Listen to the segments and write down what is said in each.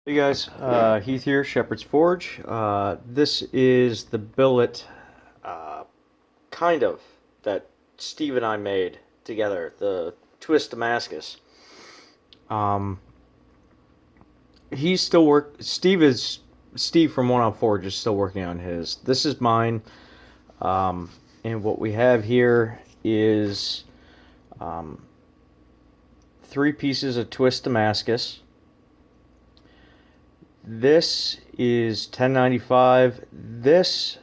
Hey guys, Heath here, Shepherd's Forge. This is the billet, uh, kind of, that Steve and I made together, the Twist Damascus. Um, he's still Steve from One on Forge is still working on his. This is mine, and what we have here is um, three pieces of Twist Damascus. This is 1095. This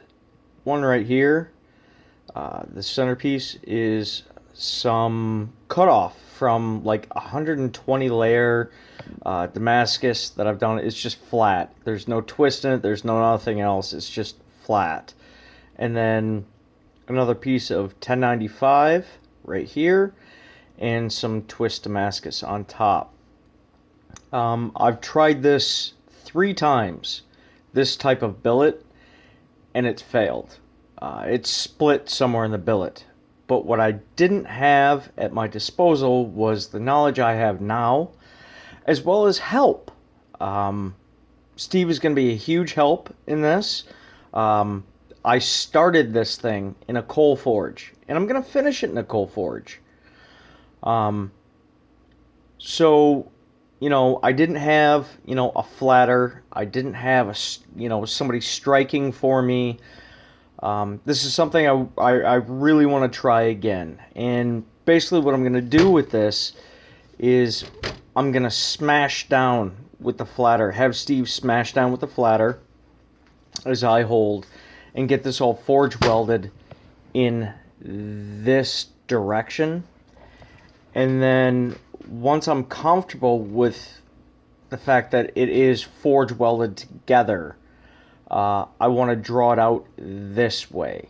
one right here, the centerpiece, is some cutoff from like 120 layer Damascus that I've done. It's just flat. There's no twist in it. There's no nothing else. It's just flat. And then another piece of 1095 right here, and some twist Damascus on top. I've tried this 3 times, this type of billet, and it's failed. It's split somewhere in the billet. But what I didn't have at my disposal was the knowledge I have now, as well as help. Steve is going to be a huge help in this. I started this thing in a coal forge, and I'm going to finish it in a coal forge. So I didn't have, a flatter. I didn't have somebody striking for me. This is something I really want to try again. And basically what I'm going to do with this is I'm going to smash down with the flatter. Have Steve smash down with the flatter as I hold, and get this all forge welded in this direction. And then once I'm comfortable with the fact that it is forge welded together, I want to draw it out this way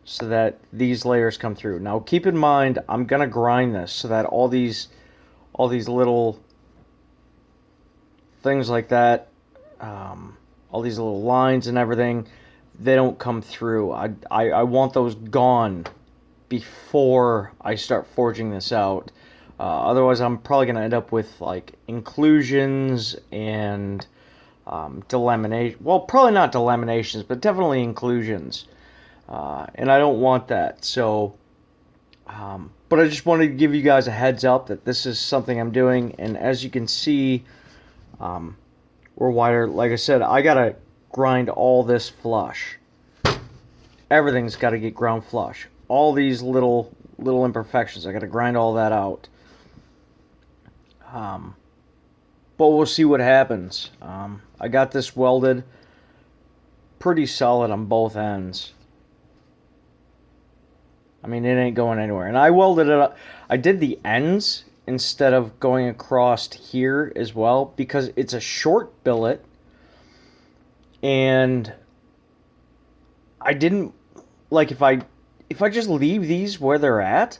so that these layers come through. Now keep in mind, I'm going to grind this so that all these little things like that, all these little lines and everything, they don't come through. I want those gone before I start forging this out. Otherwise, I'm probably going to end up with like inclusions and delamination. Well, probably not delaminations, but definitely inclusions. And I don't want that. So, but I just wanted to give you guys a heads up that this is something I'm doing. And as you can see, we're wider. Like I said, I got to grind all this flush. Everything's got to get ground flush. All these little imperfections, I got to grind all that out. But we'll see what happens. I got this welded pretty solid on both ends. I mean, it ain't going anywhere. And I welded it up. I did the ends instead of going across here as well, because it's a short billet. And I didn't, like, if I just leave these where they're at,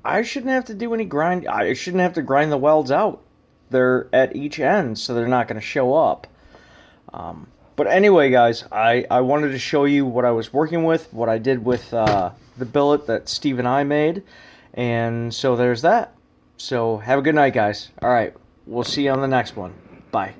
I shouldn't have to do any grind. I shouldn't have to grind the welds out. They're at each end, so they're not going to show up. But anyway, guys, I wanted to show you what I was working with, what I did with the billet that Steve and I made. And so there's that. So have a good night, guys. All right, we'll see you on the next one. Bye.